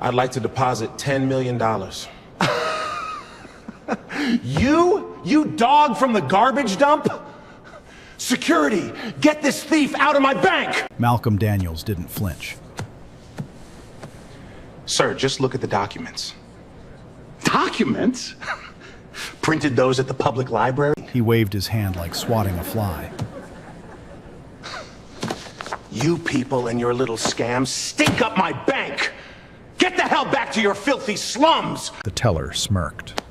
I'd like to deposit $10 million. You dog from the garbage dump? Security, get this thief out of my bank! Malcolm Daniels didn't flinch. Sir, just look at the documents. Documents? Printed those at the public library? He waved his hand like swatting a fly. You people and your little scams stink up my bank! Get the hell back to your filthy slums! The teller smirked.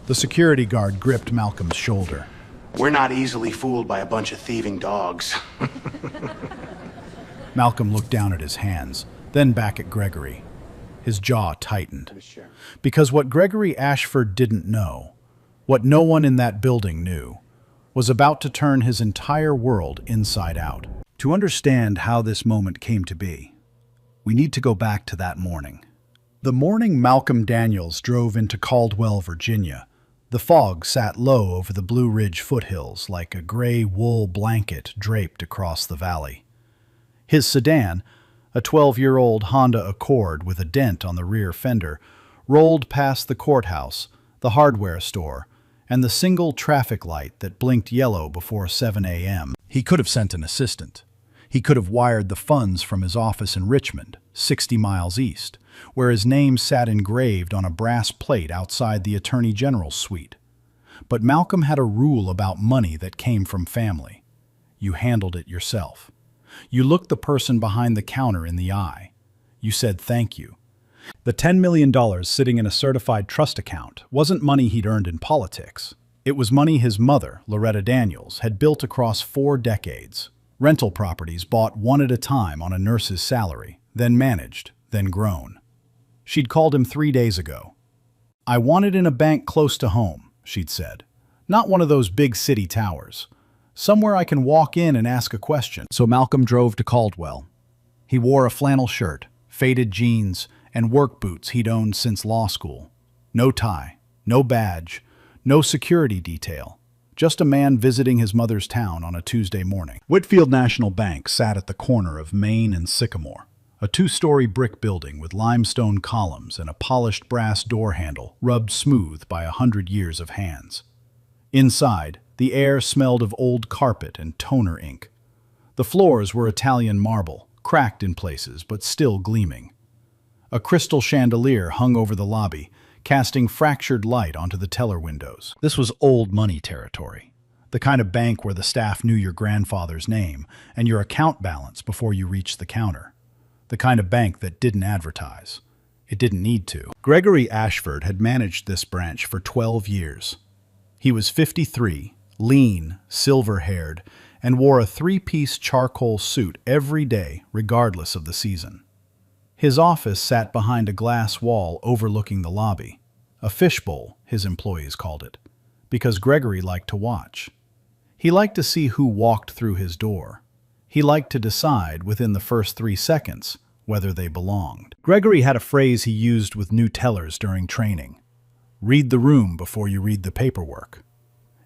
The security guard gripped Malcolm's shoulder. We're not easily fooled by a bunch of thieving dogs. Malcolm looked down at his hands, then back at Gregory. His jaw tightened. Because what Gregory Ashford didn't know, what no one in that building knew, was about to turn his entire world inside out. To understand how this moment came to be, we need to go back to that morning. The morning Malcolm Daniels drove into Caldwell, Virginia, the fog sat low over the Blue Ridge foothills like a gray wool blanket draped across the valley. His sedan, a 12-year-old Honda Accord with a dent on the rear fender, rolled past the courthouse, the hardware store, and the single traffic light that blinked yellow before 7 a.m. He could have sent an assistant. He could have wired the funds from his office in Richmond, 60 miles east, where his name sat engraved on a brass plate outside the Attorney General's suite. But Malcolm had a rule about money that came from family. You handled it yourself. You looked the person behind the counter in the eye. You said thank you. The $10 million sitting in a certified trust account wasn't money he'd earned in politics. It was money his mother, Loretta Daniels, had built across 4 decades. Rental properties bought one at a time on a nurse's salary, then managed, then grown. She'd called him 3 days ago. "I want it in a bank close to home," she'd said. "Not one of those big city towers. Somewhere I can walk in and ask a question." So Malcolm drove to Caldwell. He wore a flannel shirt, faded jeans, and work boots he'd owned since law school. No tie, no badge, no security detail. Just a man visiting his mother's town on a Tuesday morning. Whitfield National Bank sat at the corner of Main and Sycamore, a 2-story brick building with limestone columns and a polished brass door handle rubbed smooth by 100 years of hands. Inside, the air smelled of old carpet and toner ink. The floors were Italian marble, cracked in places but still gleaming. A crystal chandelier hung over the lobby, casting fractured light onto the teller windows. This was old money territory, the kind of bank where the staff knew your grandfather's name and your account balance before you reached the counter. The kind of bank that didn't advertise. It didn't need to. Gregory Ashford had managed this branch for 12 years. He was 53, lean, silver-haired, and wore a 3-piece charcoal suit every day, regardless of the season. His office sat behind a glass wall overlooking the lobby. A fishbowl, his employees called it, because Gregory liked to watch. He liked to see who walked through his door. He liked to decide, within the first 3 seconds, whether they belonged. Gregory had a phrase he used with new tellers during training. Read the room before you read the paperwork.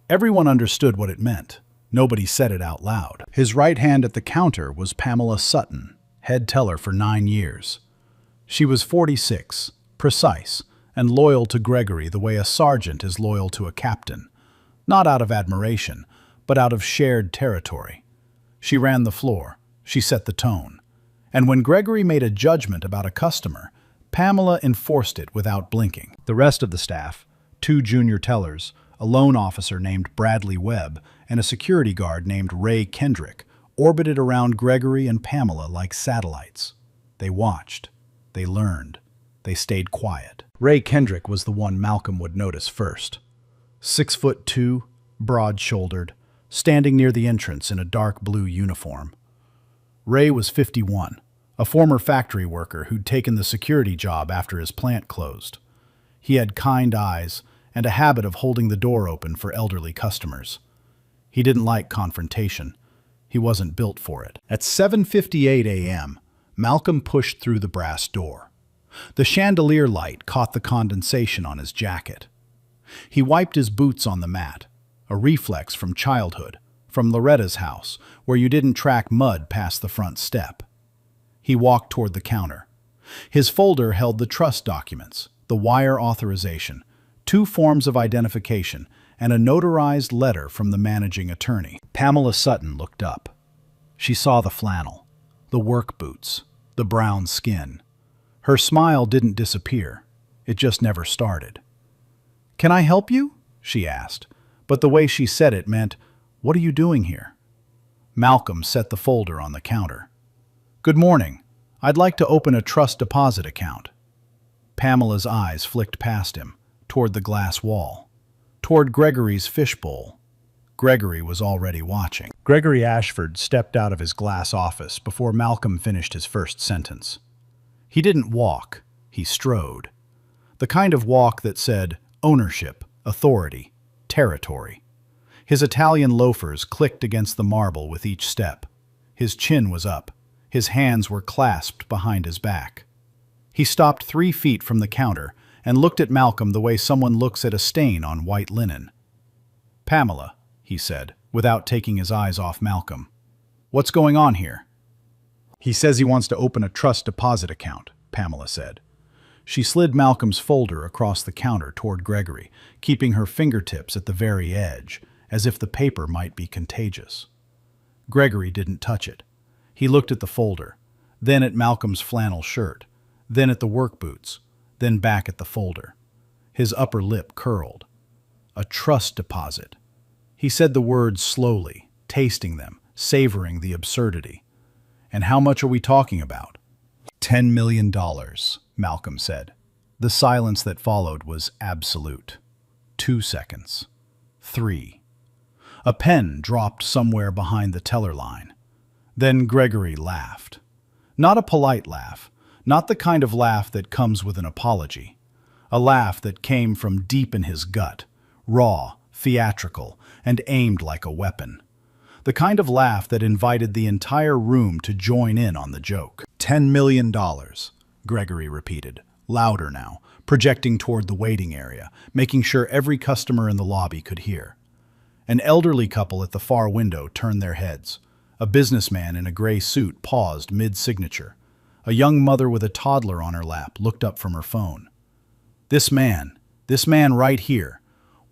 Everyone understood what it meant. Nobody said it out loud. His right hand at the counter was Pamela Sutton, head teller for 9 years. She was 46, precise, and loyal to Gregory the way a sergeant is loyal to a captain. Not out of admiration, but out of shared territory. She ran the floor. She set the tone. And when Gregory made a judgment about a customer, Pamela enforced it without blinking. The rest of the staff, 2 junior tellers, a loan officer named Bradley Webb, and a security guard named Ray Kendrick, orbited around Gregory and Pamela like satellites. They watched. They learned. They stayed quiet. Ray Kendrick was the one Malcolm would notice first. 6'2", broad-shouldered, standing near the entrance in a dark blue uniform. Ray was 51, a former factory worker who'd taken the security job after his plant closed. He had kind eyes and a habit of holding the door open for elderly customers. He didn't like confrontation. He wasn't built for it. At 7:58 a.m., Malcolm pushed through the brass door. The chandelier light caught the condensation on his jacket. He wiped his boots on the mat, a reflex from childhood, from Loretta's house, where you didn't track mud past the front step. He walked toward the counter. His folder held the trust documents, the wire authorization, 2 forms of identification, and a notarized letter from the managing attorney. Pamela Sutton looked up. She saw the flannel, the work boots, the brown skin. Her smile didn't disappear. It just never started. "Can I help you?" she asked, but the way she said it meant, "What are you doing here?" Malcolm set the folder on the counter. "Good morning. I'd like to open a trust deposit account." Pamela's eyes flicked past him, toward the glass wall, toward Gregory's fishbowl. Gregory was already watching. Gregory Ashford stepped out of his glass office before Malcolm finished his first sentence. He didn't walk, he strode. The kind of walk that said ownership, authority, territory. His Italian loafers clicked against the marble with each step. His chin was up. His hands were clasped behind his back. He stopped 3 feet from the counter and looked at Malcolm the way someone looks at a stain on white linen. "Pamela," he said, without taking his eyes off Malcolm. "What's going on here?" "He says he wants to open a trust deposit account," Pamela said. She slid Malcolm's folder across the counter toward Gregory, keeping her fingertips at the very edge, as if the paper might be contagious. Gregory didn't touch it. He looked at the folder, then at Malcolm's flannel shirt, then at the work boots, then back at the folder. His upper lip curled. A trust deposit. He said the words slowly, tasting them, savoring the absurdity. "And how much are we talking about?" $10 million, Malcolm said. The silence that followed was absolute. 2 seconds. 3. A pen dropped somewhere behind the teller line. Then Gregory laughed. Not a polite laugh, not the kind of laugh that comes with an apology. A laugh that came from deep in his gut, raw, theatrical, and aimed like a weapon. The kind of laugh that invited the entire room to join in on the joke. $10 million, Gregory repeated, louder now, projecting toward the waiting area, making sure every customer in the lobby could hear. An elderly couple at the far window turned their heads. A businessman in a gray suit paused mid-signature. A young mother with a toddler on her lap looked up from her phone. This man right here,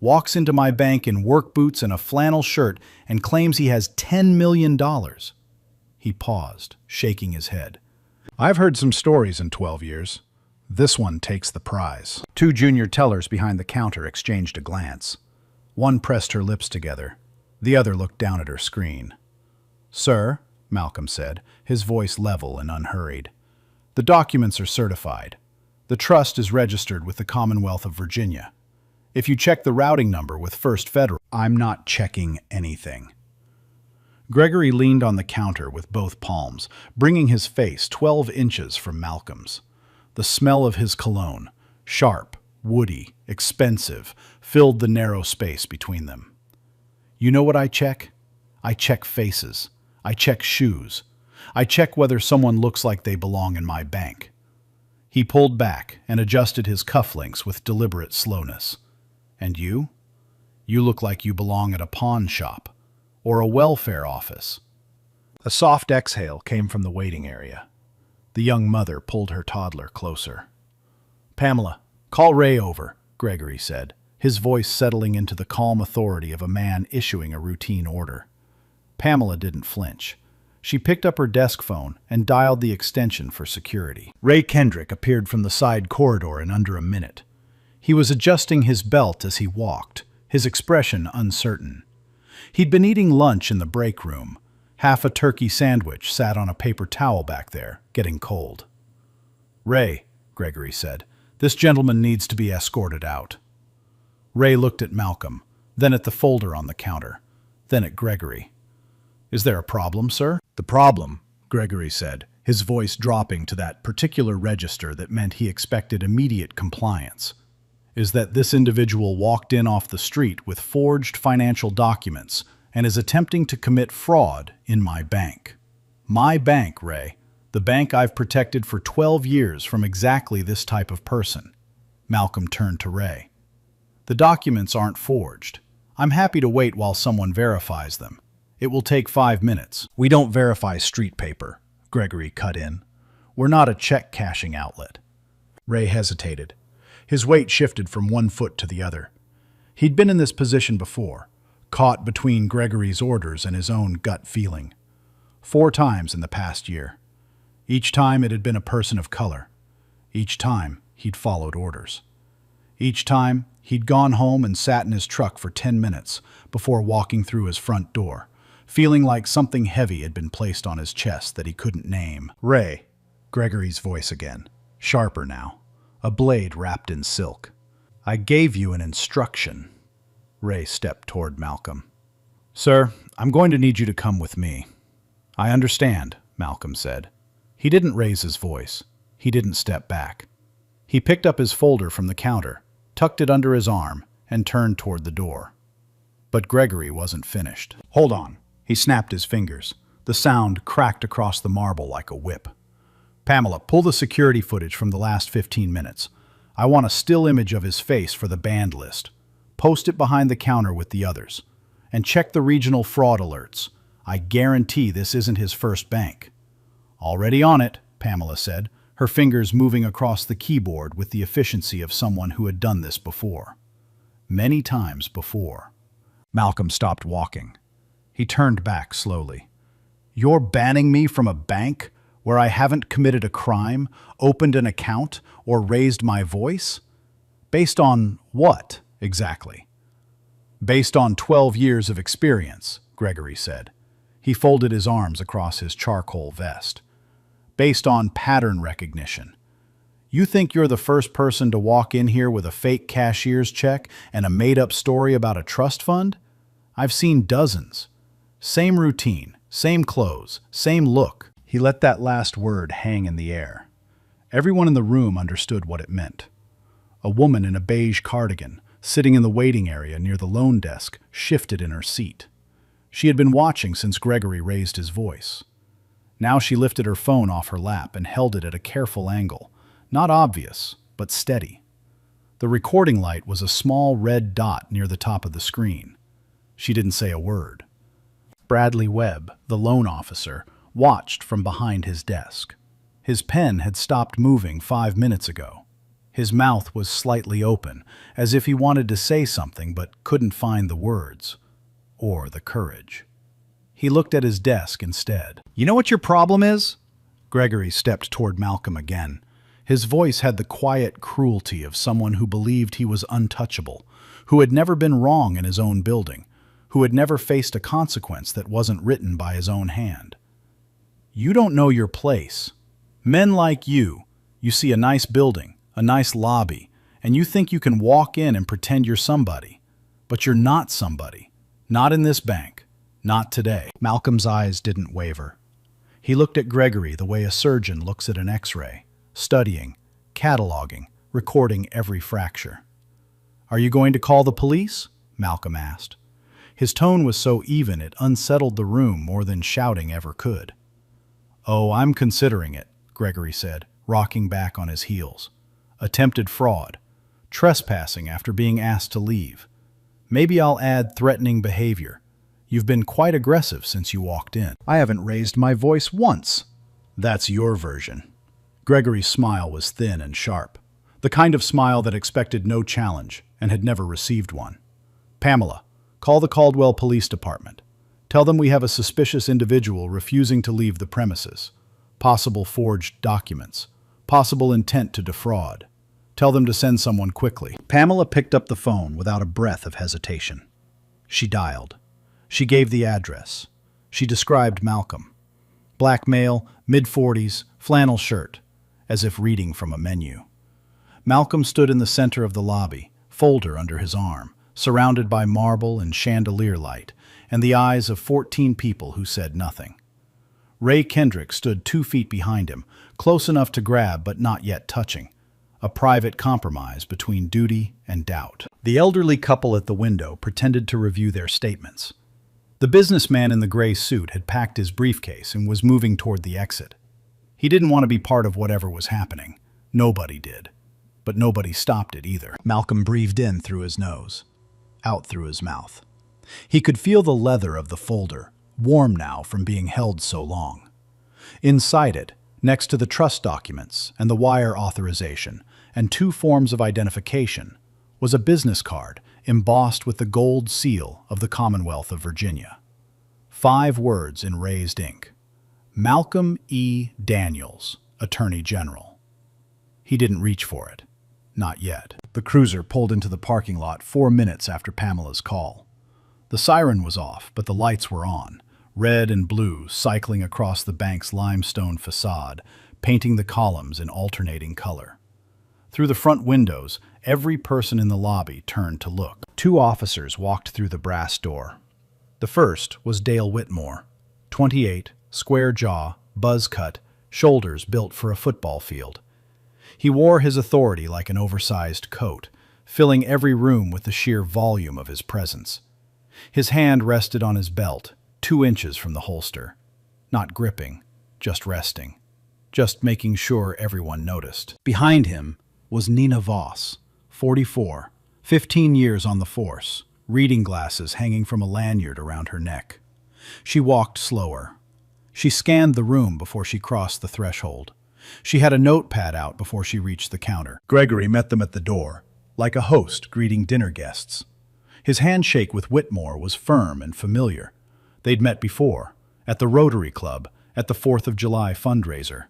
walks into my bank in work boots and a flannel shirt and claims he has $10 million. He paused, shaking his head. I've heard some stories in 12 years. This one takes the prize. 2 junior tellers behind the counter exchanged a glance. One pressed her lips together. The other looked down at her screen. "Sir," Malcolm said, his voice level and unhurried. "The documents are certified. The trust is registered with the Commonwealth of Virginia. If you check the routing number with First Federal..." "I'm not checking anything." Gregory leaned on the counter with both palms, bringing his face 12 inches from Malcolm's. The smell of his cologne, sharp, woody, expensive, filled the narrow space between them. "You know what I check? I check faces. I check shoes. I check whether someone looks like they belong in my bank." He pulled back and adjusted his cufflinks with deliberate slowness. "And you? You look like you belong at a pawn shop or a welfare office." A soft exhale came from the waiting area. The young mother pulled her toddler closer. "Pamela, call Ray over," Gregory said, his voice settling into the calm authority of a man issuing a routine order. Pamela didn't flinch. She picked up her desk phone and dialed the extension for security. Ray Kendrick appeared from the side corridor in under a minute. He was adjusting his belt as he walked, his expression uncertain. He'd been eating lunch in the break room. Half a turkey sandwich sat on a paper towel back there, getting cold. "Ray," Gregory said, "this gentleman needs to be escorted out." Ray looked at Malcolm, then at the folder on the counter, then at Gregory. "Is there a problem, sir?" "The problem," Gregory said, his voice dropping to that particular register that meant he expected immediate compliance, "is that this individual walked in off the street with forged financial documents and is attempting to commit fraud in my bank. My bank, Ray. The bank I've protected for 12 years from exactly this type of person." Malcolm turned to Ray. "The documents aren't forged. I'm happy to wait while someone verifies them. It will take 5 minutes." "We don't verify street paper," Gregory cut in. We're not a check-cashing outlet." Ray hesitated. His weight shifted from one foot to the other. He'd been in this position before, caught between Gregory's orders and his own gut feeling. 4 times in the past year. Each time it had been a person of color. Each time he'd followed orders. Each time he'd gone home and sat in his truck for 10 minutes before walking through his front door, feeling like something heavy had been placed on his chest that he couldn't name. "Ray," Gregory's voice again, sharper now, a blade wrapped in silk. "I gave you an instruction." Ray stepped toward Malcolm. "Sir, I'm going to need you to come with me." "I understand," Malcolm said. He didn't raise his voice. He didn't step back. He picked up his folder from the counter, tucked it under his arm, and turned toward the door. But Gregory wasn't finished. "Hold on." He snapped his fingers. The sound cracked across the marble like a whip. "Pamela, pull the security footage from the last 15 minutes. I want a still image of his face for the banned list. Post it behind the counter with the others. And check the regional fraud alerts. I guarantee this isn't his first bank." "Already on it," Pamela said, her fingers moving across the keyboard with the efficiency of someone who had done this before. Many times before. Malcolm stopped walking. He turned back slowly. "You're banning me from a bank where I haven't committed a crime, opened an account, or raised my voice? Based on what, exactly?" "Based on 12 years of experience," Gregory said. He folded his arms across his charcoal vest. "Based on pattern recognition. You think you're the first person to walk in here with a fake cashier's check and a made-up story about a trust fund? I've seen dozens. Same routine, same clothes, same look." He let that last word hang in the air. Everyone in the room understood what it meant. A woman in a beige cardigan, sitting in the waiting area near the loan desk, shifted in her seat. She had been watching since Gregory raised his voice. Now she lifted her phone off her lap and held it at a careful angle, not obvious, but steady. The recording light was a small red dot near the top of the screen. She didn't say a word. Bradley Webb, the loan officer, watched from behind his desk. His pen had stopped moving 5 minutes ago. His mouth was slightly open, as if he wanted to say something but couldn't find the words or the courage. He looked at his desk instead. "You know what your problem is?" Gregory stepped toward Malcolm again. His voice had the quiet cruelty of someone who believed he was untouchable, who had never been wrong in his own building, who had never faced a consequence that wasn't written by his own hand. "You don't know your place. Men like you see a nice building, a nice lobby, and you think you can walk in and pretend you're somebody. But you're not somebody. Not in this bank. Not today." Malcolm's eyes didn't waver. He looked at Gregory the way a surgeon looks at an X-ray, studying, cataloging, recording every fracture. "Are you going to call the police?" Malcolm asked. His tone was so even it unsettled the room more than shouting ever could. "Oh, I'm considering it," Gregory said, rocking back on his heels. "Attempted fraud. Trespassing after being asked to leave. Maybe I'll add threatening behavior. You've been quite aggressive since you walked in." "I haven't raised my voice once." "That's your version." Gregory's smile was thin and sharp, the kind of smile that expected no challenge and had never received one. "Pamela, call the Caldwell Police Department. Tell them we have a suspicious individual refusing to leave the premises. Possible forged documents. Possible intent to defraud. Tell them to send someone quickly." Pamela picked up the phone without a breath of hesitation. She dialed. She gave the address. She described Malcolm. Black male, mid-40s, flannel shirt, as if reading from a menu. Malcolm stood in the center of the lobby, folder under his arm, surrounded by marble and chandelier light, and the eyes of 14 people who said nothing. Ray Kendrick stood 2 feet behind him, close enough to grab but not yet touching, a private compromise between duty and doubt. The elderly couple at the window pretended to review their statements. The businessman in the gray suit had packed his briefcase and was moving toward the exit. He didn't want to be part of whatever was happening. Nobody did. But nobody stopped it either. Malcolm breathed in through his nose, out through his mouth. He could feel the leather of the folder, warm now from being held so long. Inside it, Next to the trust documents and the wire authorization and 2 forms of identification was a business card embossed with the gold seal of the Commonwealth of Virginia. 5 words in raised ink. Malcolm E. Daniels, Attorney General. He didn't reach for it. Not yet. The cruiser pulled into the parking lot 4 minutes after Pamela's call. The siren was off, but the lights were on, red and blue cycling across the bank's limestone facade, painting the columns in alternating color. Through the front windows, every person in the lobby turned to look. 2 officers walked through the brass door. The first was Dale Whitmore, 28, square jaw, buzz cut, shoulders built for a football field. He wore his authority like an oversized coat, filling every room with the sheer volume of his presence. His hand rested on his belt, 2 inches from the holster. Not gripping, just resting. Just making sure everyone noticed. Behind him was Nina Voss, 44, 15 years on the force, reading glasses hanging from a lanyard around her neck. She walked slower. She scanned the room before she crossed the threshold. She had a notepad out before she reached the counter. Gregory met them at the door, like a host greeting dinner guests. His handshake with Whitmore was firm and familiar. They'd met before, at the Rotary Club, at the 4th of July fundraiser.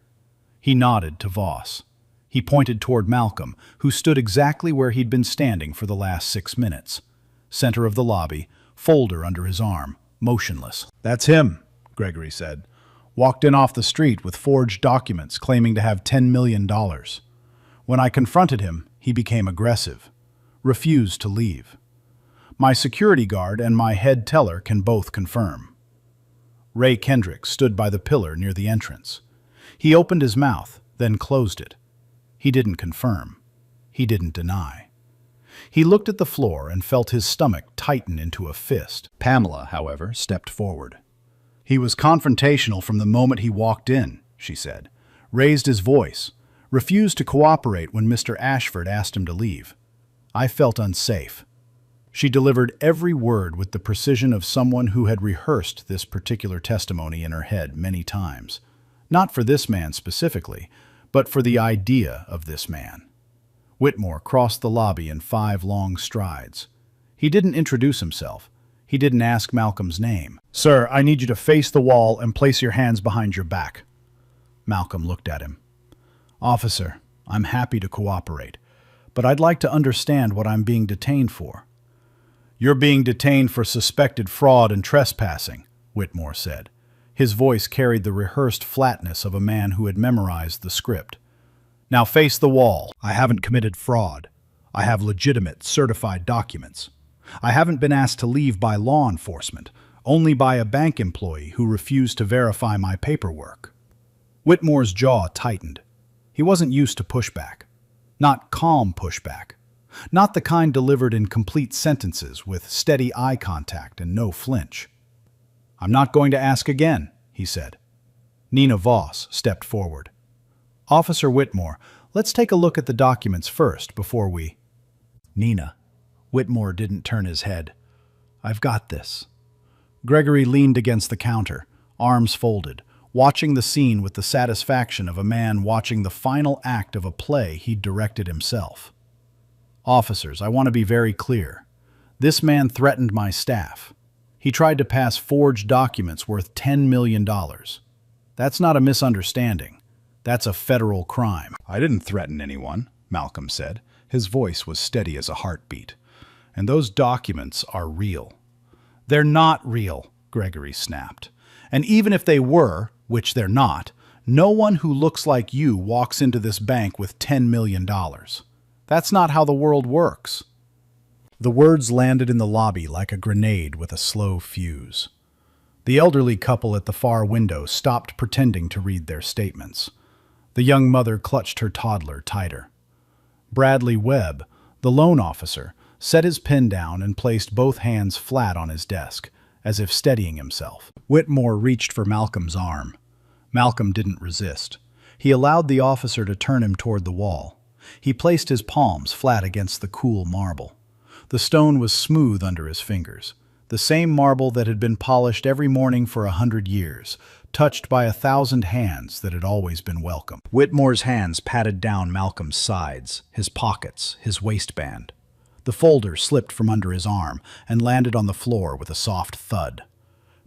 He nodded to Voss. He pointed toward Malcolm, who stood exactly where he'd been standing for the last 6 minutes. Center of the lobby, folder under his arm, motionless. "That's him," Gregory said. "Walked in off the street with forged documents claiming to have $10 million. When I confronted him, he became aggressive. Refused to leave. My security guard and my head teller can both confirm." Ray Kendrick stood by the pillar near the entrance. He opened his mouth, then closed it. He didn't confirm. He didn't deny. He looked at the floor and felt his stomach tighten into a fist. Pamela, however, stepped forward. "He was confrontational from the moment he walked in," she said. "Raised his voice. Refused to cooperate when Mr. Ashford asked him to leave. I felt unsafe." She delivered every word with the precision of someone who had rehearsed this particular testimony in her head many times. Not for this man specifically, but for the idea of this man. Whitmore crossed the lobby in 5 long strides. He didn't introduce himself. He didn't ask Malcolm's name. "Sir, I need you to face the wall and place your hands behind your back." Malcolm looked at him. "Officer, I'm happy to cooperate, but I'd like to understand what I'm being detained for." "You're being detained for suspected fraud and trespassing," Whitmore said. His voice carried the rehearsed flatness of a man who had memorized the script. "Now face the wall. I haven't committed fraud. I have legitimate, certified documents. I haven't been asked to leave by law enforcement, only by a bank employee who refused to verify my paperwork." Whitmore's jaw tightened. He wasn't used to pushback. Not calm pushback. Not the kind delivered in complete sentences with steady eye contact and no flinch. "I'm not going to ask again," he said. Nina Voss stepped forward. "Officer Whitmore, let's take a look at the documents first before we—" "Nina." Whitmore didn't turn his head. "I've got this." Gregory leaned against the counter, arms folded, watching the scene with the satisfaction of a man watching the final act of a play he'd directed himself. "Officers, I want to be very clear. This man threatened my staff. He tried to pass forged documents worth $10 million. That's not a misunderstanding. That's a federal crime." "I didn't threaten anyone," Malcolm said. His voice was steady as a heartbeat. "And those documents are real." "They're not real," Gregory snapped. "And even if they were, which they're not, no one who looks like you walks into this bank with $10 million. That's not how the world works." The words landed in the lobby like a grenade with a slow fuse. The elderly couple at the far window stopped pretending to read their statements. The young mother clutched her toddler tighter. Bradley Webb, the loan officer, set his pen down and placed both hands flat on his desk, as if steadying himself. Whitmore reached for Malcolm's arm. Malcolm didn't resist. He allowed the officer to turn him toward the wall. He placed his palms flat against the cool marble. The stone was smooth under his fingers, the same marble that had been polished every morning for 100 years, touched by 1,000 hands that had always been welcome. Whitmore's hands patted down Malcolm's sides, his pockets, his waistband. The folder slipped from under his arm and landed on the floor with a soft thud.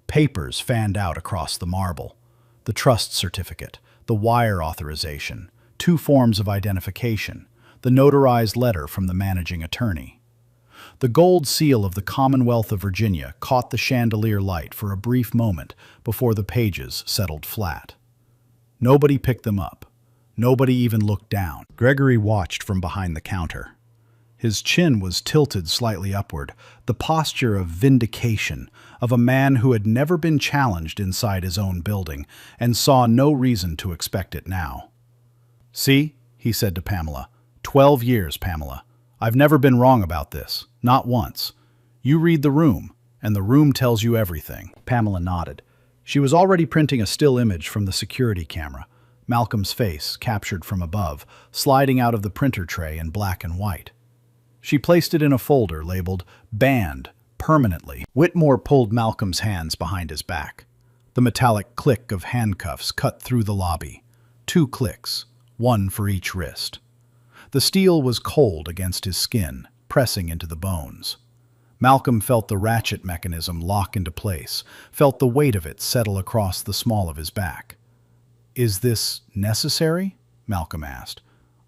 Papers fanned out across the marble. The trust certificate, the wire authorization, 2 forms of identification, the notarized letter from the managing attorney. The gold seal of the Commonwealth of Virginia caught the chandelier light for a brief moment before the pages settled flat. Nobody picked them up. Nobody even looked down. Gregory watched from behind the counter. His chin was tilted slightly upward, the posture of vindication, of a man who had never been challenged inside his own building and saw no reason to expect it now. "See," he said to Pamela. 12 years, Pamela. I've never been wrong about this. Not once. You read the room, and the room tells you everything." Pamela nodded. She was already printing a still image from the security camera, Malcolm's face, captured from above, sliding out of the printer tray in black and white. She placed it in a folder labeled "Banned Permanently." Whitmore pulled Malcolm's hands behind his back. The metallic click of handcuffs cut through the lobby. 2 clicks, 1 for each wrist. The steel was cold against his skin, pressing into the bones. Malcolm felt the ratchet mechanism lock into place, felt the weight of it settle across the small of his back. "Is this necessary?" Malcolm asked.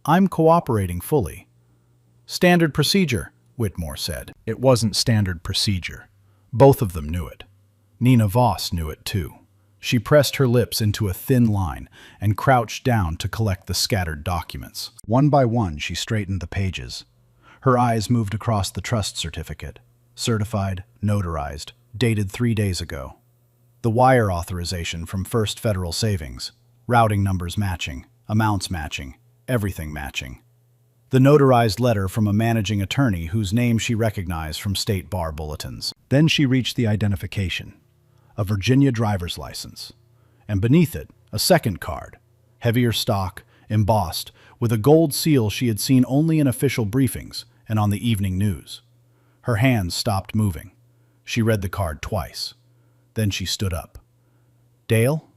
"I'm cooperating fully." "Standard procedure," Whitmore said. It wasn't standard procedure. Both of them knew it. Nina Voss knew it too. She pressed her lips into a thin line and crouched down to collect the scattered documents. One by one, she straightened the pages. Her eyes moved across the trust certificate. Certified, notarized, dated 3 days ago. The wire authorization from First Federal Savings. Routing numbers matching, amounts matching, everything matching. The notarized letter from a managing attorney whose name she recognized from state bar bulletins. Then she reached the identification. A Virginia driver's license. And beneath it, a second card. Heavier stock, embossed, with a gold seal she had seen only in official briefings and on the evening news. Her hands stopped moving. She read the card twice. Then she stood up. "Dale?"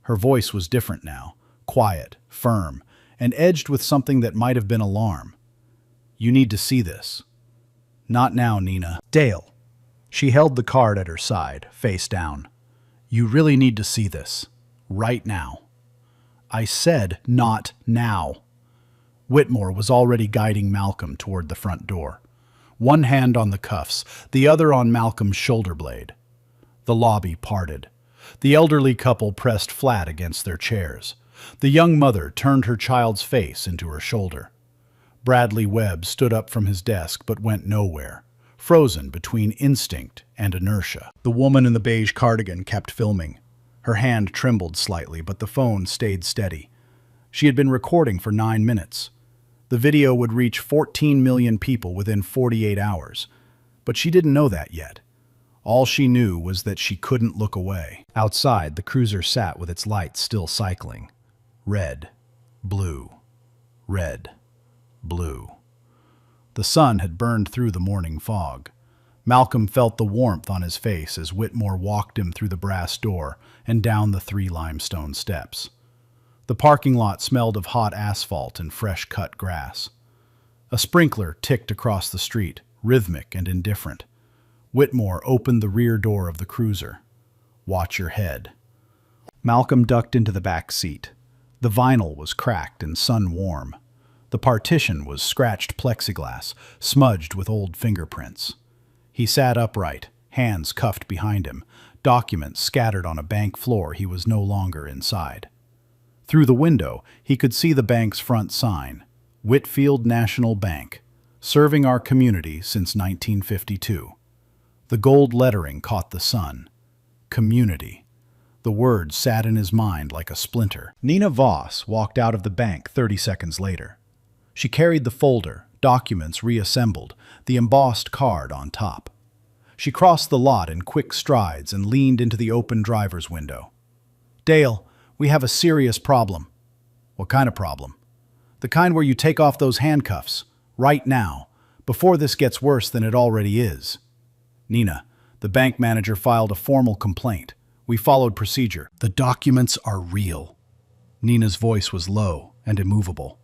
Her voice was different now, quiet, firm, and edged with something that might have been alarm. "You need to see this." "Not now, Nina." "Dale." She held the card at her side, face down. "You really need to see this. Right now." "I said not now." Whitmore was already guiding Malcolm toward the front door. One hand on the cuffs, the other on Malcolm's shoulder blade. The lobby parted. The elderly couple pressed flat against their chairs. The young mother turned her child's face into her shoulder. Bradley Webb stood up from his desk but went nowhere, frozen between instinct and inertia. The woman in the beige cardigan kept filming. Her hand trembled slightly, but the phone stayed steady. She had been recording for 9 minutes. The video would reach 14 million people within 48 hours, but she didn't know that yet. All she knew was that she couldn't look away. Outside, the cruiser sat with its lights still cycling. Red, blue, red, blue. The sun had burned through the morning fog. Malcolm felt the warmth on his face as Whitmore walked him through the brass door and down the 3 limestone steps. The parking lot smelled of hot asphalt and fresh-cut grass. A sprinkler ticked across the street, rhythmic and indifferent. Whitmore opened the rear door of the cruiser. "Watch your head." Malcolm ducked into the back seat. The vinyl was cracked and sun-warm. The partition was scratched plexiglass, smudged with old fingerprints. He sat upright, hands cuffed behind him, documents scattered on a bank floor he was no longer inside. Through the window, he could see the bank's front sign, Whitfield National Bank, serving our community since 1952. The gold lettering caught the sun. Community. The word sat in his mind like a splinter. Nina Voss walked out of the bank 30 seconds later. She carried the folder, documents reassembled, the embossed card on top. She crossed the lot in quick strides and leaned into the open driver's window. "Dale, we have a serious problem." "What kind of problem?" "The kind where you take off those handcuffs, right now, before this gets worse than it already is." "Nina, the bank manager filed a formal complaint. We followed procedure. The documents are real. Nina's voice was low and immovable.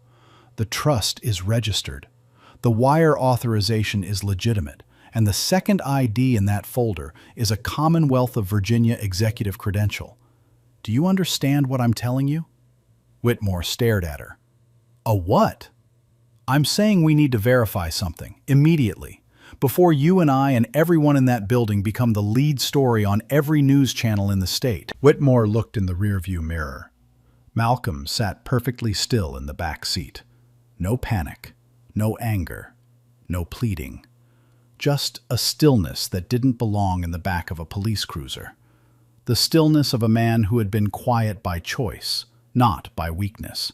The trust is registered. The wire authorization is legitimate, and the second ID in that folder is a Commonwealth of Virginia executive credential. Do you understand what I'm telling you? Whitmore stared at her. A what? I'm saying we need to verify something, immediately, before you and I and everyone in that building become the lead story on every news channel in the state. Whitmore looked in the rearview mirror. Malcolm sat perfectly still in the back seat. No panic, no anger, no pleading. Just a stillness that didn't belong in the back of a police cruiser. The stillness of a man who had been quiet by choice, not by weakness.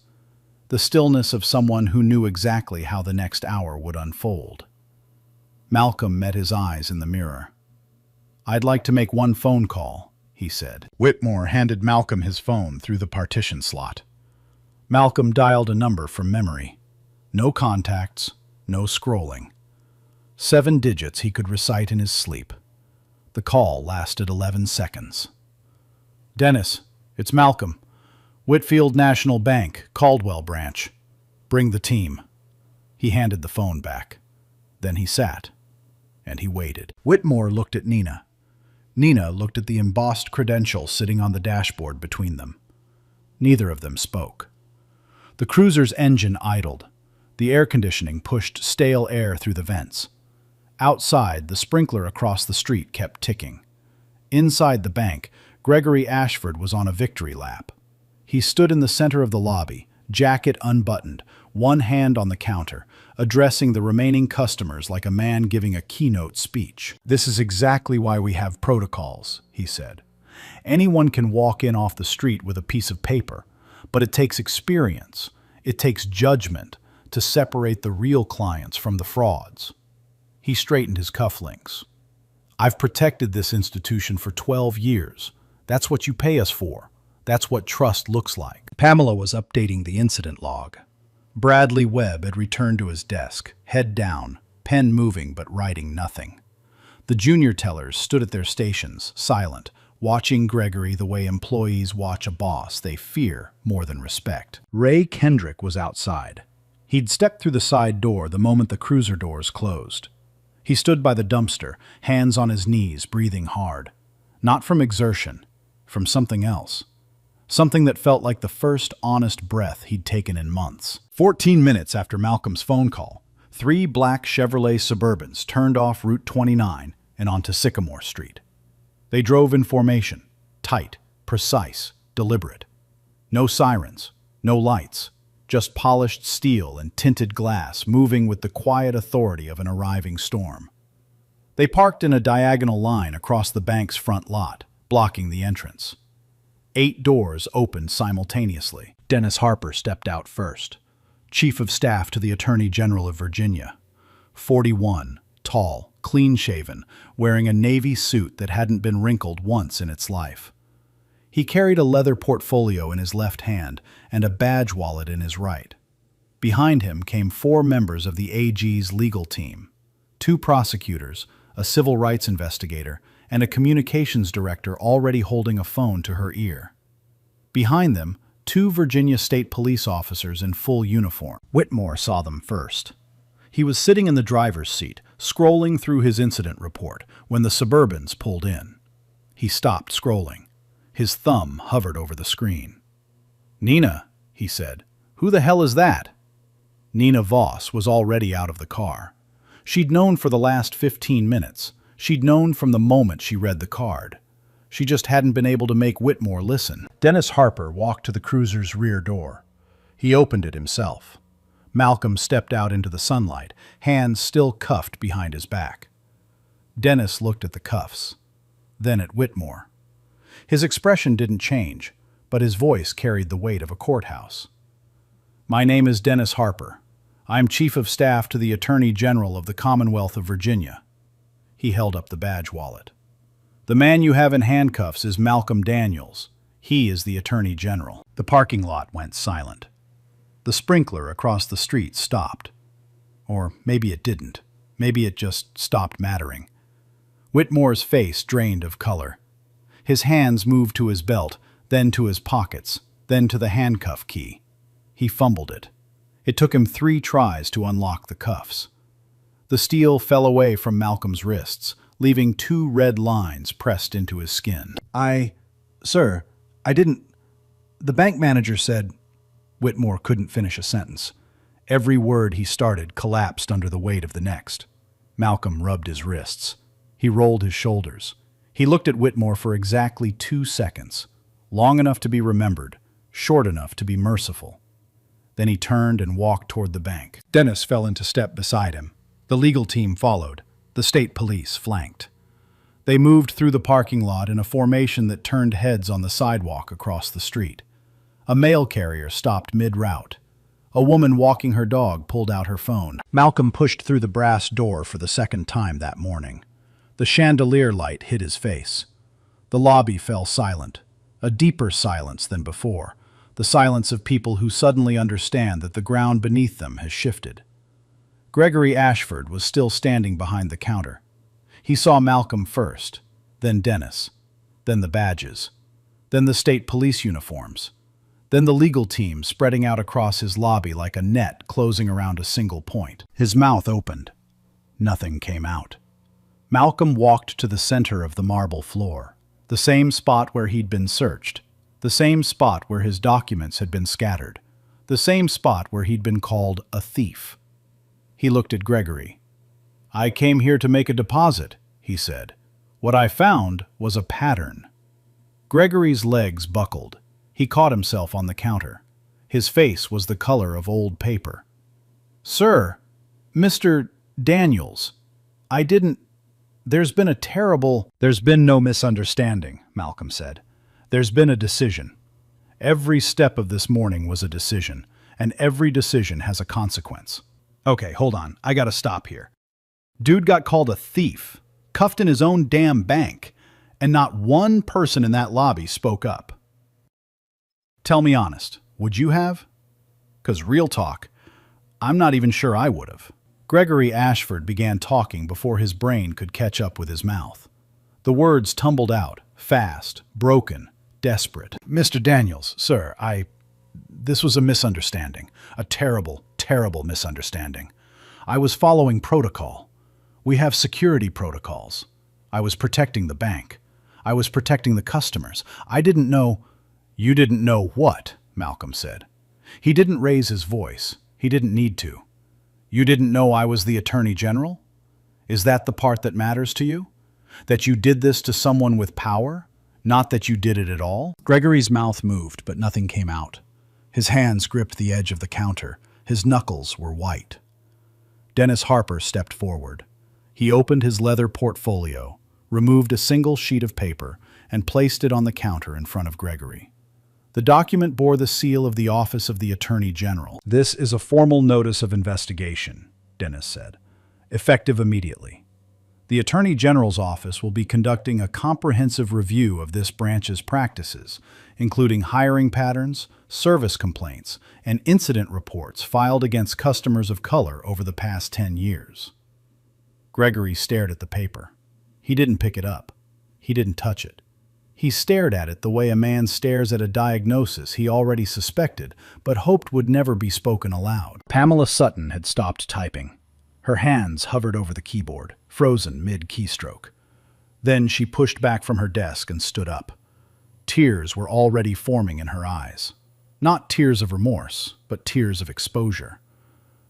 The stillness of someone who knew exactly how the next hour would unfold. Malcolm met his eyes in the mirror. "I'd like to make one phone call," he said. Whitmore handed Malcolm his phone through the partition slot. Malcolm dialed a number from memory. No contacts, no scrolling. 7 digits he could recite in his sleep. The call lasted 11 seconds. "Dennis, it's Malcolm. Whitfield National Bank, Caldwell branch. Bring the team." He handed the phone back. Then he sat, and he waited. Whitmore looked at Nina. Nina looked at the embossed credential sitting on the dashboard between them. Neither of them spoke. The cruiser's engine idled. The air conditioning pushed stale air through the vents. Outside, the sprinkler across the street kept ticking. Inside the bank, Gregory Ashford was on a victory lap. He stood in the center of the lobby, jacket unbuttoned, one hand on the counter, addressing the remaining customers like a man giving a keynote speech. "This is exactly why we have protocols," he said. "Anyone can walk in off the street with a piece of paper, but it takes experience, it takes judgment to separate the real clients from the frauds." He straightened his cufflinks. "I've protected this institution for 12 years. That's what you pay us for. That's what trust looks like." Pamela was updating the incident log. Bradley Webb had returned to his desk, head down, pen moving but writing nothing. The junior tellers stood at their stations, silent, watching Gregory the way employees watch a boss they fear more than respect. Ray Kendrick was outside. He'd stepped through the side door the moment the cruiser doors closed. He stood by the dumpster, hands on his knees, breathing hard. Not from exertion, from something else. Something that felt like the first honest breath he'd taken in months. 14 minutes after Malcolm's phone call, 3 black Chevrolet Suburbans turned off Route 29 and onto Sycamore Street. They drove in formation, tight, precise, deliberate. No sirens, no lights, just polished steel and tinted glass moving with the quiet authority of an arriving storm. They parked in a diagonal line across the bank's front lot, blocking the entrance. 8 doors opened simultaneously. Dennis Harper stepped out first, Chief of Staff to the Attorney General of Virginia. 41, tall, clean-shaven, wearing a navy suit that hadn't been wrinkled once in its life. He carried a leather portfolio in his left hand and a badge wallet in his right. Behind him came 4 members of the AG's legal team, 2 prosecutors, a civil rights investigator, and a communications director already holding a phone to her ear. Behind them, 2 Virginia State Police officers in full uniform. Whitmore saw them first. He was sitting in the driver's seat, scrolling through his incident report, when the Suburbans pulled in. He stopped scrolling. His thumb hovered over the screen. "Nina," he said, "who the hell is that?" Nina Voss was already out of the car. She'd known for the last 15 minutes. She'd known from the moment she read the card. She just hadn't been able to make Whitmore listen. Dennis Harper walked to the cruiser's rear door. He opened it himself. Malcolm stepped out into the sunlight, hands still cuffed behind his back. Dennis looked at the cuffs, then at Whitmore. His expression didn't change, but his voice carried the weight of a courthouse. "My name is Dennis Harper. I'm Chief of Staff to the Attorney General of the Commonwealth of Virginia." He held up the badge wallet. "The man you have in handcuffs is Malcolm Daniels. He is the Attorney General." The parking lot went silent. The sprinkler across the street stopped. Or maybe it didn't. Maybe it just stopped mattering. Whitmore's face drained of color. His hands moved to his belt, then to his pockets, then to the handcuff key. He fumbled it. It took him 3 tries to unlock the cuffs. The steel fell away from Malcolm's wrists, leaving 2 red lines pressed into his skin. Sir, I didn't... The bank manager said... Whitmore couldn't finish a sentence. Every word he started collapsed under the weight of the next. Malcolm rubbed his wrists. He rolled his shoulders. He looked at Whitmore for exactly 2 seconds, long enough to be remembered, short enough to be merciful. Then he turned and walked toward the bank. Dennis fell into step beside him. The legal team followed. The state police flanked. They moved through the parking lot in a formation that turned heads on the sidewalk across the street. A mail carrier stopped mid-route. A woman walking her dog pulled out her phone. Malcolm pushed through the brass door for the second time that morning. The chandelier light hid his face. The lobby fell silent, a deeper silence than before, the silence of people who suddenly understand that the ground beneath them has shifted. Gregory Ashford was still standing behind the counter. He saw Malcolm first, then Dennis, then the badges, then the state police uniforms, then the legal team spreading out across his lobby like a net closing around a single point. His mouth opened. Nothing came out. Malcolm walked to the center of the marble floor, the same spot where he'd been searched, the same spot where his documents had been scattered, the same spot where he'd been called a thief. He looked at Gregory. "I came here to make a deposit," he said. "What I found was a pattern." Gregory's legs buckled. He caught himself on the counter. His face was the color of old paper. "Sir, Mr. Daniels, I didn't... There's been a terrible..." "There's been no misunderstanding," Malcolm said. "There's been a decision. Every step of this morning was a decision, and every decision has a consequence." "Okay, hold on. I gotta stop here. Dude got called a thief, cuffed in his own damn bank, and not one person in that lobby spoke up. Tell me honest, would you have? 'Cause real talk, I'm not even sure I would have." Gregory Ashford began talking before his brain could catch up with his mouth. The words tumbled out, fast, broken, desperate. "Mr. Daniels, sir, this was a misunderstanding. A terrible, terrible misunderstanding. I was following protocol. We have security protocols. I was protecting the bank. I was protecting the customers. I didn't know..." "You didn't know what?" Malcolm said. He didn't raise his voice. He didn't need to. "You didn't know I was the Attorney General? Is that the part that matters to you? That you did this to someone with power, not that you did it at all?" Gregory's mouth moved, but nothing came out. His hands gripped the edge of the counter. His knuckles were white. Dennis Harper stepped forward. He opened his leather portfolio, removed a single sheet of paper, and placed it on the counter in front of Gregory. The document bore the seal of the Office of the Attorney General. "This is a formal notice of investigation," Dennis said, "effective immediately. The Attorney General's office will be conducting a comprehensive review of this branch's practices, including hiring patterns, service complaints, and incident reports filed against customers of color over the past 10 years. Gregory stared at the paper. He didn't pick it up. He didn't touch it. He stared at it the way a man stares at a diagnosis he already suspected, but hoped would never be spoken aloud. Pamela Sutton had stopped typing. Her hands hovered over the keyboard, frozen mid-keystroke. Then she pushed back from her desk and stood up. Tears were already forming in her eyes. Not tears of remorse, but tears of exposure.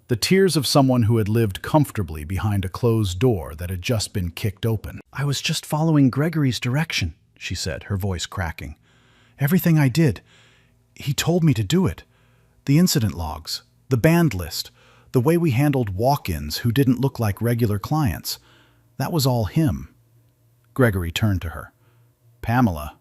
The tears of someone who had lived comfortably behind a closed door that had just been kicked open. "I was just following Gregory's direction," she said, her voice cracking. "Everything I did, he told me to do it. The incident logs, the band list, the way we handled walk-ins who didn't look like regular clients. That was all him." Gregory turned to her. "Pamela,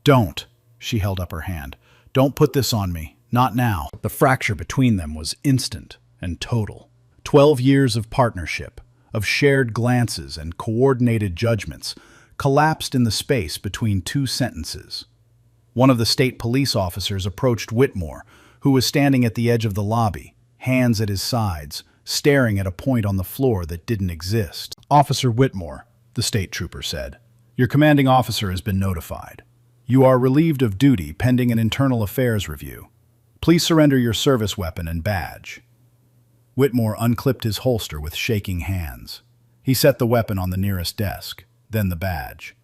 don't." She held up her hand. "Don't put this on me. Not now." The fracture between them was instant and total. 12 years of partnership, of shared glances and coordinated judgments, collapsed in the space between 2 sentences. One of the state police officers approached Whitmore, who was standing at the edge of the lobby, hands at his sides, staring at a point on the floor that didn't exist. "Officer Whitmore," the state trooper said, Your commanding officer has been notified. You are relieved of duty pending an internal affairs review. Please surrender your service weapon and badge. Whitmore unclipped his holster with shaking hands. He set the weapon on the nearest desk, then the badge.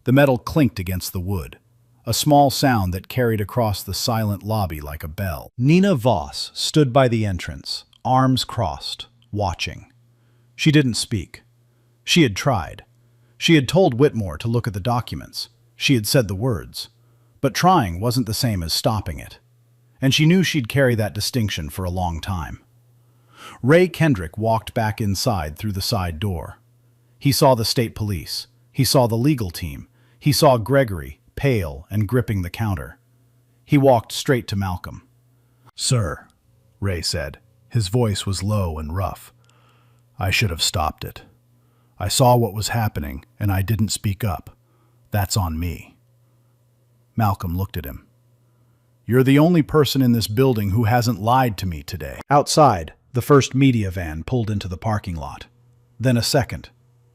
The metal clinked against the wood, a small sound that carried across the silent lobby like a bell. Nina Voss stood by the entrance, arms crossed, watching. She didn't speak. She had tried. She had told Whitmore to look at the documents. She had said the words. But trying wasn't the same as stopping it. And she knew she'd carry that distinction for a long time. Ray Kendrick walked back inside through the side door. He saw the state police. He saw the legal team. He saw Gregory, pale and gripping the counter. He walked straight to Malcolm. "Sir," Ray said. His voice was low and rough. "I should have stopped it. I saw what was happening, and I didn't speak up. That's on me." Malcolm looked at him. "You're the only person in this building who hasn't lied to me today." Outside, the first media van pulled into the parking lot. Then a second.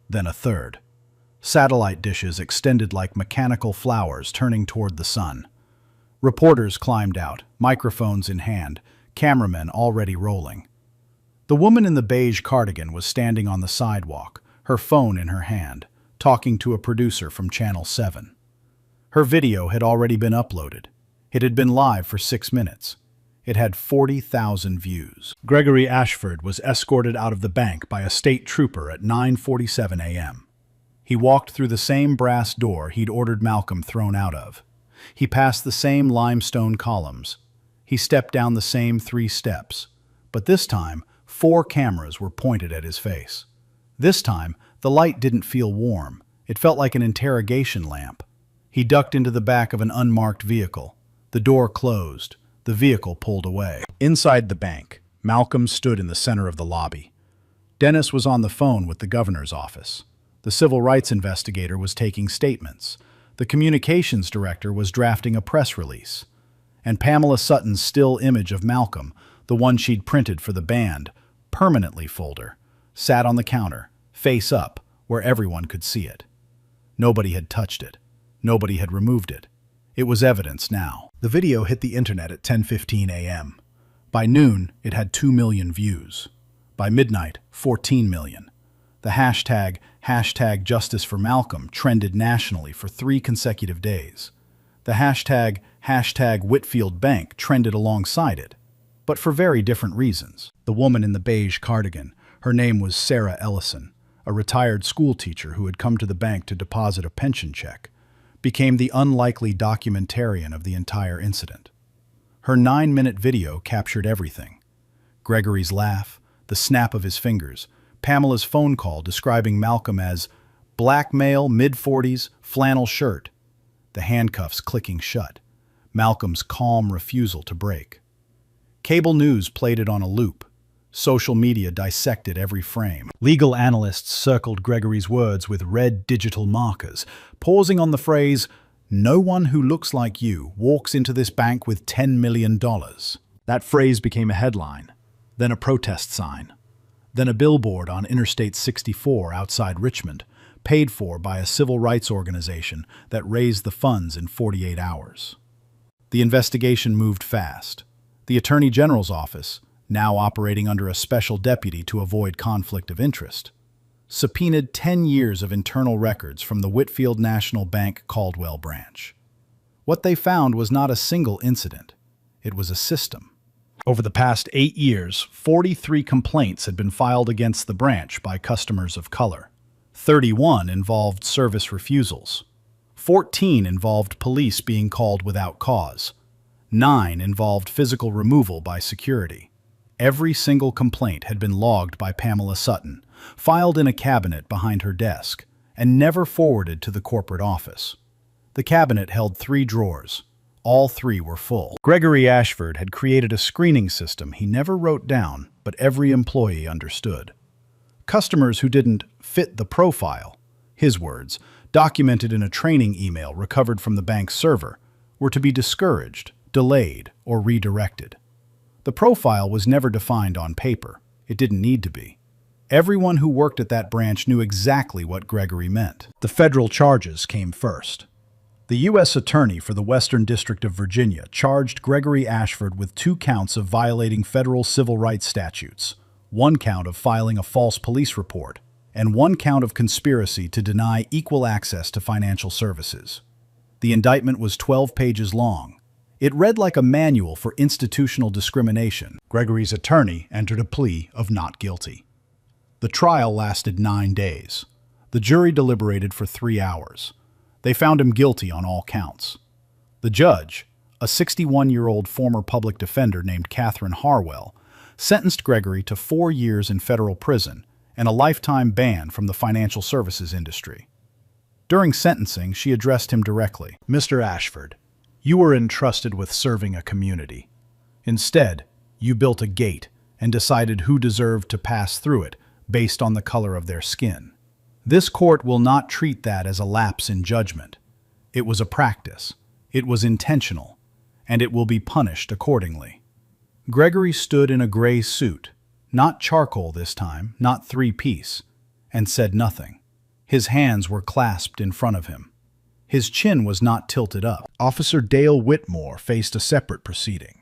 Then a third. Satellite dishes extended like mechanical flowers turning toward the sun. Reporters climbed out, microphones in hand, cameramen already rolling. The woman in the beige cardigan was standing on the sidewalk, her phone in her hand, talking to a producer from Channel 7. Her video had already been uploaded. It had been live for 6 minutes. It had 40,000 views. Gregory Ashford was escorted out of the bank by a state trooper at 9:47 a.m. He walked through the same brass door he'd ordered Malcolm thrown out of. He passed the same limestone columns. He stepped down the same 3 steps. But this time, 4 cameras were pointed at his face. This time, the light didn't feel warm. It felt like an interrogation lamp. He ducked into the back of an unmarked vehicle. The door closed. The vehicle pulled away. Inside the bank, Malcolm stood in the center of the lobby. Dennis was on the phone with the governor's office. The civil rights investigator was taking statements. The communications director was drafting a press release. And Pamela Sutton's still image of Malcolm, the one she'd printed for the band, permanently folder, sat on the counter, face up, where everyone could see it. Nobody had touched it. Nobody had removed it. It was evidence now. The video hit the internet at 10:15 a.m. By noon, it had 2 million views. By midnight, 14 million. The hashtag Justice for Malcolm trended nationally for 3 consecutive days. The hashtag Whitfield Bank trended alongside it, but for very different reasons. The woman in the beige cardigan, her name was Sarah Ellison, a retired school teacher who had come to the bank to deposit a pension check, became the unlikely documentarian of the entire incident. Her 9-minute video captured everything. Gregory's laugh, the snap of his fingers, Pamela's phone call describing Malcolm as black male, mid-40s, flannel shirt, the handcuffs clicking shut, Malcolm's calm refusal to break. Cable news played it on a loop. Social media dissected every frame. Legal analysts circled Gregory's words with red digital markers, pausing on the phrase, "No one who looks like you walks into this bank with $10 million. That phrase became a headline, then a protest sign, then a billboard on Interstate 64 outside Richmond, paid for by a civil rights organization that raised the funds in 48 hours. The investigation moved fast. The Attorney General's office, now operating under a special deputy to avoid conflict of interest, subpoenaed 10 years of internal records from the Whitfield National Bank Caldwell branch. What they found was not a single incident. It was a system. Over the past 8 years, 43 complaints had been filed against the branch by customers of color. 31 involved service refusals. 14 involved police being called without cause. 9 involved physical removal by security. Every single complaint had been logged by Pamela Sutton, filed in a cabinet behind her desk, and never forwarded to the corporate office. The cabinet held 3 drawers. All 3 were full. Gregory Ashford had created a screening system he never wrote down, but every employee understood. Customers who didn't fit the profile, his words, documented in a training email recovered from the bank's server, were to be discouraged, delayed, or redirected. The profile was never defined on paper. It didn't need to be. Everyone who worked at that branch knew exactly what Gregory meant. The federal charges came first. The U.S. Attorney for the Western District of Virginia charged Gregory Ashford with 2 counts of violating federal civil rights statutes, 1 count of filing a false police report, and 1 count of conspiracy to deny equal access to financial services. The indictment was 12 pages long. It read like a manual for institutional discrimination. Gregory's attorney entered a plea of not guilty. The trial lasted 9 days. The jury deliberated for 3 hours. They found him guilty on all counts. The judge, a 61-year-old former public defender named Catherine Harwell, sentenced Gregory to 4 years in federal prison and a lifetime ban from the financial services industry. During sentencing, she addressed him directly. "Mr. Ashford, you were entrusted with serving a community. Instead, you built a gate and decided who deserved to pass through it based on the color of their skin. This court will not treat that as a lapse in judgment. It was a practice. It was intentional, and it will be punished accordingly." Gregory stood in a gray suit, not charcoal this time, not 3-piece, and said nothing. His hands were clasped in front of him. His chin was not tilted up. Officer Dale Whitmore faced a separate proceeding.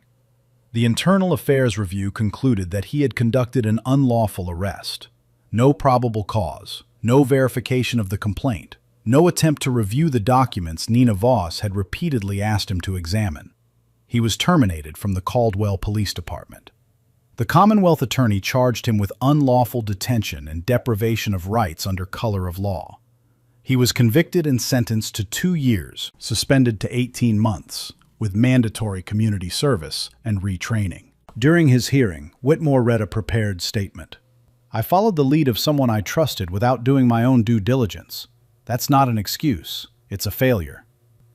The Internal Affairs Review concluded that he had conducted an unlawful arrest. No probable cause, no verification of the complaint, no attempt to review the documents Nina Voss had repeatedly asked him to examine. He was terminated from the Caldwell Police Department. The Commonwealth Attorney charged him with unlawful detention and deprivation of rights under color of law. He was convicted and sentenced to 2 years, suspended to 18 months, with mandatory community service and retraining. During his hearing, Whitmore read a prepared statement. "I followed the lead of someone I trusted without doing my own due diligence. That's not an excuse. It's a failure."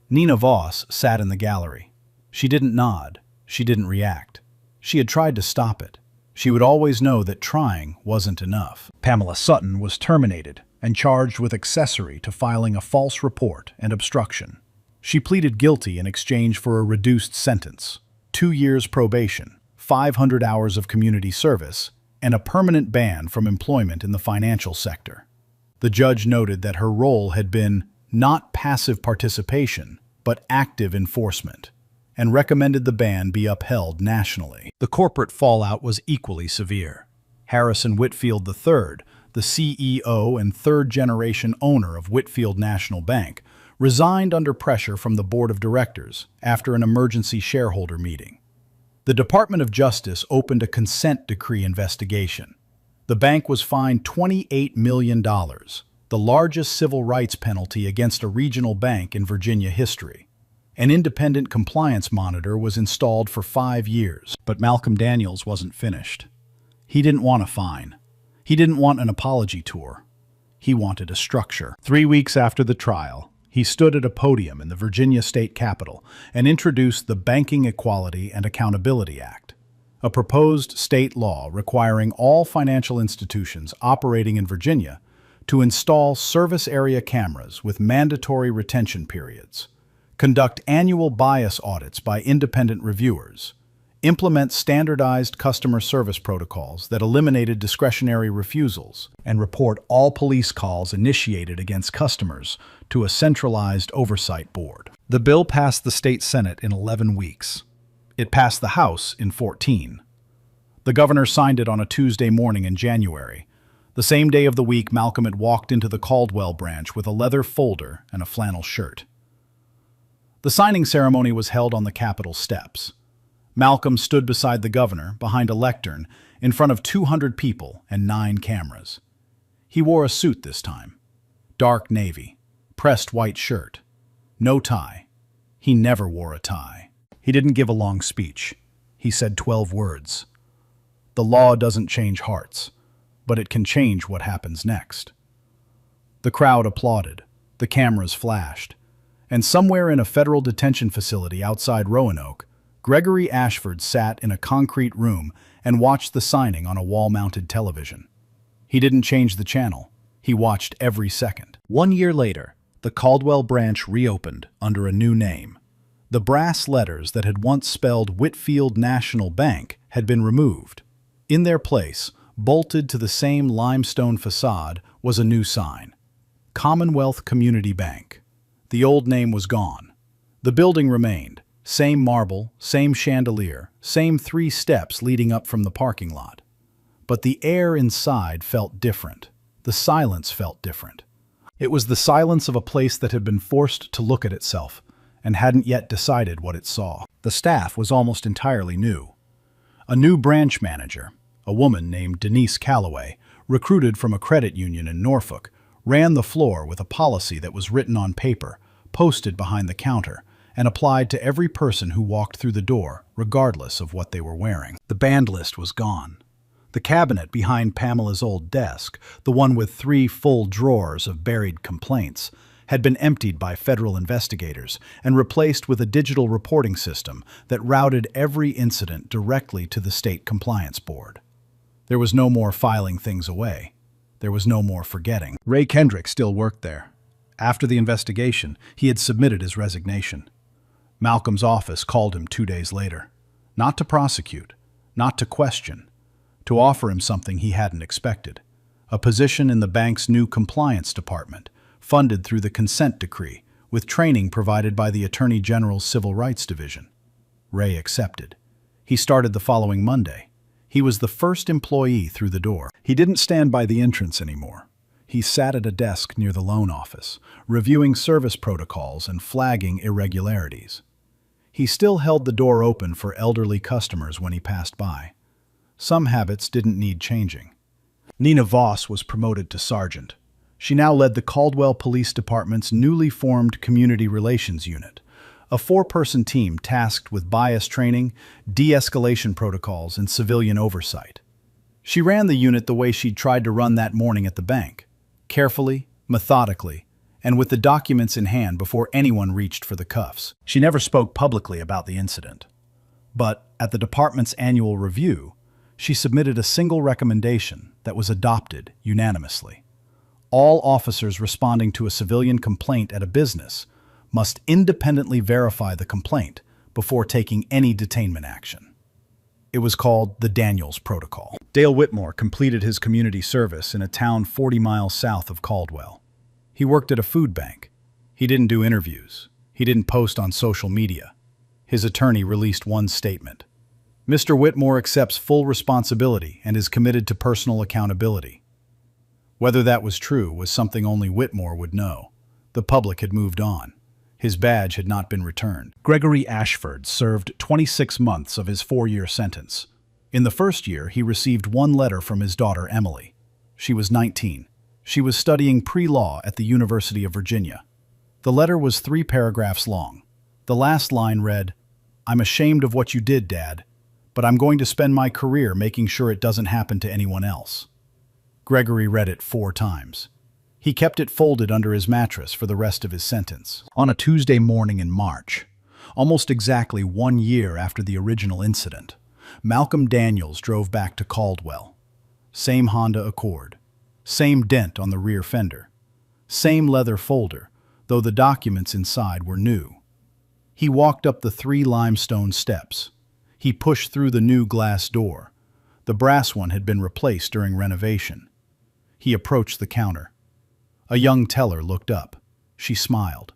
Nina Voss sat in the gallery. She didn't nod. She didn't react. She had tried to stop it. She would always know that trying wasn't enough. Pamela Sutton was terminated and charged with accessory to filing a false report and obstruction. She pleaded guilty in exchange for a reduced sentence, 2 years probation, 500 hours of community service, and a permanent ban from employment in the financial sector. The judge noted that her role had been not passive participation, but active enforcement, and recommended the ban be upheld nationally. The corporate fallout was equally severe. Harrison Whitfield III, the CEO and third-generation owner of Whitfield National Bank, resigned under pressure from the board of directors after an emergency shareholder meeting. The Department of Justice opened a consent decree investigation. The bank was fined $28 million, the largest civil rights penalty against a regional bank in Virginia history. An independent compliance monitor was installed for 5 years. But Malcolm Daniels wasn't finished. He didn't want a fine. He didn't want an apology tour. He wanted a structure. 3 weeks after the trial, he stood at a podium in the Virginia state capitol and introduced the Banking Equality and Accountability Act, a proposed state law requiring all financial institutions operating in Virginia to install service area cameras with mandatory retention periods, conduct annual bias audits by independent reviewers, implement standardized customer service protocols that eliminated discretionary refusals, and report all police calls initiated against customers to a centralized oversight board. The bill passed the state Senate in 11 weeks. It passed the House in 14. The governor signed it on a Tuesday morning in January, the same day of the week Malcolm had walked into the Caldwell branch with a leather folder and a flannel shirt. The signing ceremony was held on the Capitol steps. Malcolm stood beside the governor, behind a lectern, in front of 200 people and 9 cameras. He wore a suit this time. Dark navy, pressed white shirt. No tie. He never wore a tie. He didn't give a long speech. He said 12 words. The law doesn't change hearts, but it can change what happens next. The crowd applauded. The cameras flashed. And somewhere in a federal detention facility outside Roanoke, Gregory Ashford sat in a concrete room and watched the signing on a wall-mounted television. He didn't change the channel. He watched every second. 1 year later, the Caldwell branch reopened under a new name. The brass letters that had once spelled Whitfield National Bank had been removed. In their place, bolted to the same limestone facade, was a new sign. Commonwealth Community Bank. The old name was gone. The building remained. Same marble, same chandelier, same 3 steps leading up from the parking lot. But the air inside felt different. The silence felt different. It was the silence of a place that had been forced to look at itself and hadn't yet decided what it saw. The staff was almost entirely new. A new branch manager, a woman named Denise Calloway, recruited from a credit union in Norfolk, ran the floor with a policy that was written on paper, posted behind the counter, and applied to every person who walked through the door, regardless of what they were wearing. The band list was gone. The cabinet behind Pamela's old desk, the one with 3 full drawers of buried complaints, had been emptied by federal investigators and replaced with a digital reporting system that routed every incident directly to the state compliance board. There was no more filing things away. There was no more forgetting. Ray Kendrick still worked there. After the investigation, he had submitted his resignation. Malcolm's office called him 2 days later. Not to prosecute, not to question, to offer him something he hadn't expected. A position in the bank's new compliance department, funded through the consent decree, with training provided by the Attorney General's Civil Rights Division. Ray accepted. He started the following Monday. He was the first employee through the door. He didn't stand by the entrance anymore. He sat at a desk near the loan office, reviewing service protocols and flagging irregularities. He still held the door open for elderly customers when he passed by. Some habits didn't need changing. Nina Voss was promoted to sergeant. She now led the Caldwell Police Department's newly formed Community Relations Unit, a 4-person team tasked with bias training, de-escalation protocols, and civilian oversight. She ran the unit the way she'd tried to run that morning at the bank, carefully, methodically, and with the documents in hand before anyone reached for the cuffs. She never spoke publicly about the incident. But at the department's annual review, she submitted a single recommendation that was adopted unanimously. All officers responding to a civilian complaint at a business must independently verify the complaint before taking any detainment action. It was called the Daniels Protocol. Dale Whitmore completed his community service in a town 40 miles south of Caldwell. He worked at a food bank. He didn't do interviews. He didn't post on social media. His attorney released one statement. Mr. Whitmore accepts full responsibility and is committed to personal accountability. Whether that was true was something only Whitmore would know. The public had moved on. His badge had not been returned. Gregory Ashford served 26 months of his 4-year sentence. In the first year, he received 1 letter from his daughter, Emily. She was 19. She was studying pre-law at the University of Virginia. The letter was 3 paragraphs long. The last line read, "I'm ashamed of what you did, Dad, but I'm going to spend my career making sure it doesn't happen to anyone else." Gregory read it 4 times. He kept it folded under his mattress for the rest of his sentence. On a Tuesday morning in March, almost exactly 1 year after the original incident, Malcolm Daniels drove back to Caldwell. Same Honda Accord. Same dent on the rear fender. Same leather folder, though the documents inside were new. He walked up the 3 limestone steps. He pushed through the new glass door. The brass one had been replaced during renovation. He approached the counter. A young teller looked up. She smiled.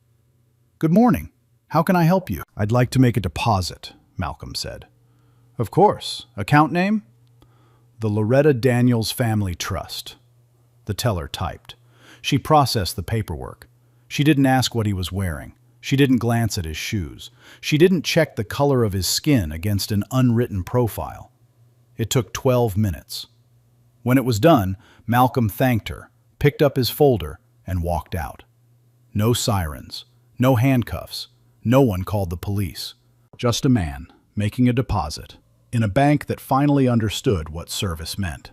"Good morning. How can I help you?" "I'd like to make a deposit," Malcolm said. "Of course. Account name?" "The Loretta Daniels Family Trust." The teller typed. She processed the paperwork. She didn't ask what he was wearing. She didn't glance at his shoes. She didn't check the color of his skin against an unwritten profile. It took 12 minutes. When it was done, Malcolm thanked her, picked up his folder, and walked out. No sirens, no handcuffs, no one called the police. Just a man making a deposit in a bank that finally understood what service meant.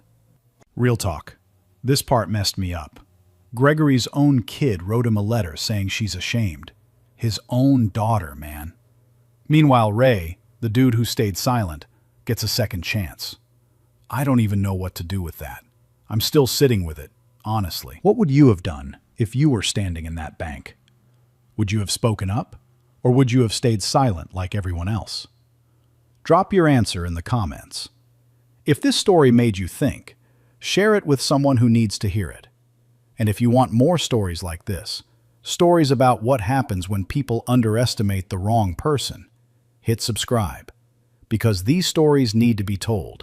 Real talk. This part messed me up. Gregory's own kid wrote him a letter saying she's ashamed. His own daughter, man. Meanwhile, Ray, the dude who stayed silent, gets a second chance. I don't even know what to do with that. I'm still sitting with it, honestly. What would you have done if you were standing in that bank? Would you have spoken up? Or would you have stayed silent like everyone else? Drop your answer in the comments. If this story made you think, Share it with someone who needs to hear it. And if you want more stories like this, stories about what happens when people underestimate the wrong person, hit subscribe, because these stories need to be told.